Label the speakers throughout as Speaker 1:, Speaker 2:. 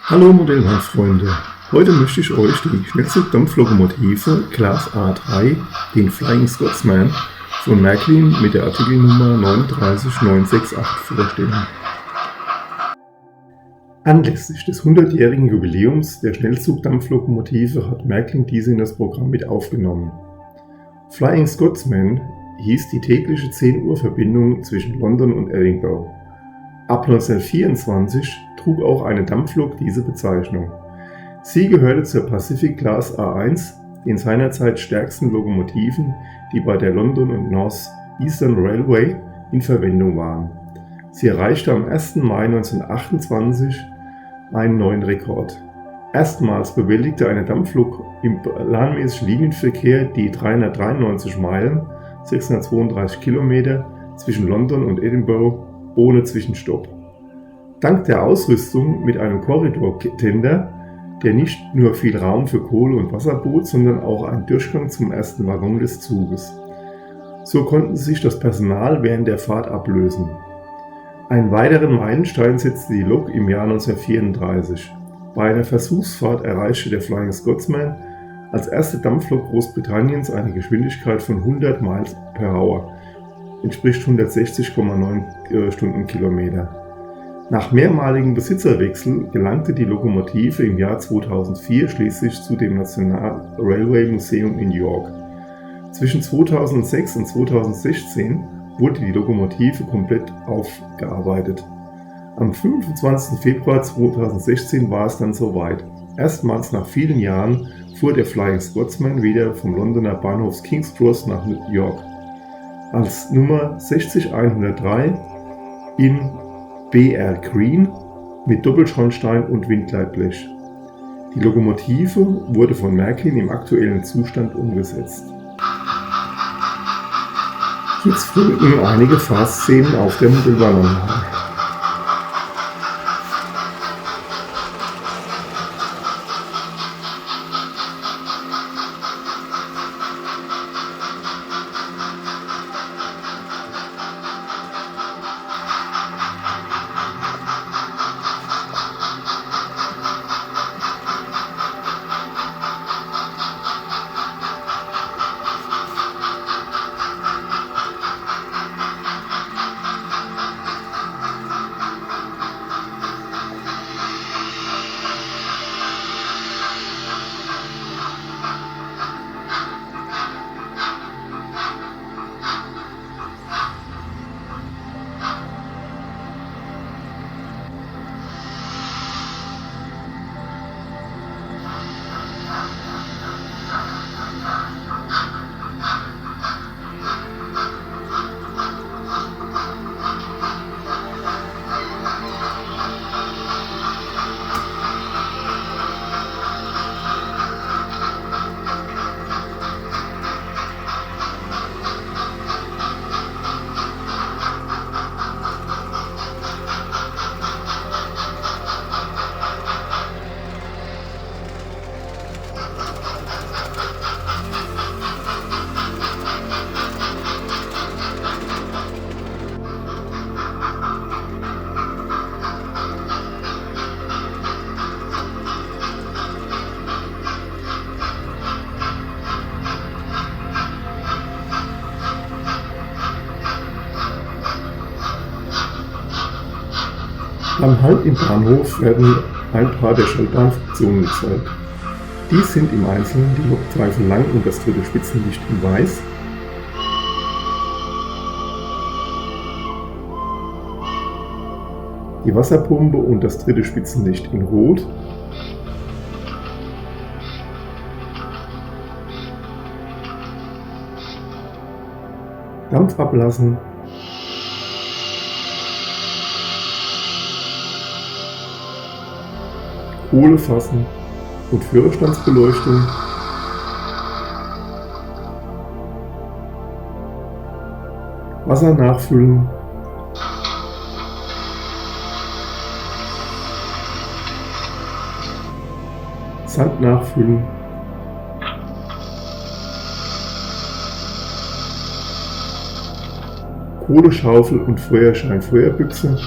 Speaker 1: Hallo Modellbahnfreunde, heute möchte ich euch die Schnellzug-Dampflokomotive Class A3, den Flying Scotsman von Märklin mit der Artikelnummer 39968 vorstellen. Anlässlich des 100-jährigen Jubiläums der Schnellzug-Dampflokomotive hat Märklin diese in das Programm mit aufgenommen. Flying Scotsman hieß die tägliche 10-Uhr-Verbindung zwischen London und Edinburgh. Ab 1924 trug auch eine Dampflok diese Bezeichnung. Sie gehörte zur Pacific Class A1, den seinerzeit stärksten Lokomotiven, die bei der London and North Eastern Railway in Verwendung waren. Sie erreichte am 1. Mai 1928 einen neuen Rekord. Erstmals bewältigte eine Dampflok im planmäßigen Linienverkehr die 393 Meilen (632 Kilometer) zwischen London und Edinburgh ohne Zwischenstopp. Dank der Ausrüstung mit einem Korridortender, der nicht nur viel Raum für Kohle und Wasser bot, sondern auch einen Durchgang zum ersten Waggon des Zuges. So konnten sich das Personal während der Fahrt ablösen. Einen weiteren Meilenstein setzte die Lok im Jahr 1934. Bei einer Versuchsfahrt erreichte der Flying Scotsman als erste Dampflok Großbritanniens eine Geschwindigkeit von 100 Miles per Hour, entspricht 160,9 Stundenkilometer. Nach mehrmaligem Besitzerwechsel gelangte die Lokomotive im Jahr 2004 schließlich zu dem National Railway Museum in York. Zwischen 2006 und 2016 wurde die Lokomotive komplett aufgearbeitet. Am 25. Februar 2016 war es dann soweit. Erstmals nach vielen Jahren fuhr der Flying Scotsman wieder vom Londoner Bahnhof King's Cross nach New York als Nummer 60103 in BR Green mit Doppelschornstein und Windleitblech. Die Lokomotive wurde von Märklin im aktuellen Zustand umgesetzt. Jetzt folgen einige Fahrszenen auf der Modellbahnanlage. Beim Halt im Bahnhof werden ein paar der Schaltbahnfunktionen gezeigt. Dies sind im Einzelnen die Lokpfeife lang und das dritte Spitzenlicht in weiß, die Wasserpumpe und das dritte Spitzenlicht in rot, Dampf ablassen, Kohle fassen und Führerstandsbeleuchtung, Wasser nachfüllen, Sand nachfüllen, Kohleschaufel und Feuerschein, Feuerbüchse,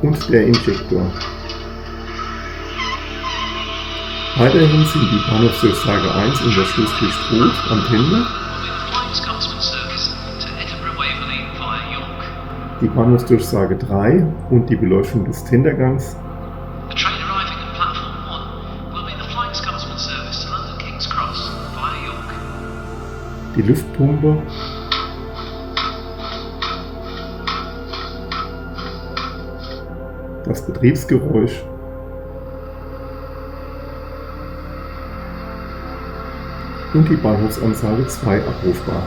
Speaker 1: und der Injektor. Weiterhin sind die Bahnhofsdurchsage 1 und das Schlusslicht rot am Tender. Die Bahnhofsdurchsage 3 und die Beleuchtung des Tendergangs. Die Luftpumpe. Das Betriebsgeräusch. Und die Bahnhofsansage 2 abrufbar.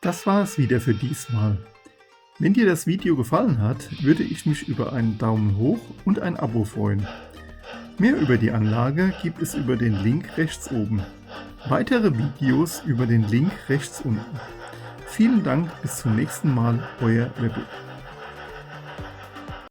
Speaker 1: Das war es wieder für diesmal. Wenn dir das Video gefallen hat, würde ich mich über einen Daumen hoch und ein Abo freuen. Mehr über die Anlage gibt es über den Link rechts oben. Weitere Videos über den Link rechts unten. Vielen Dank, bis zum nächsten Mal, euer Rebbe.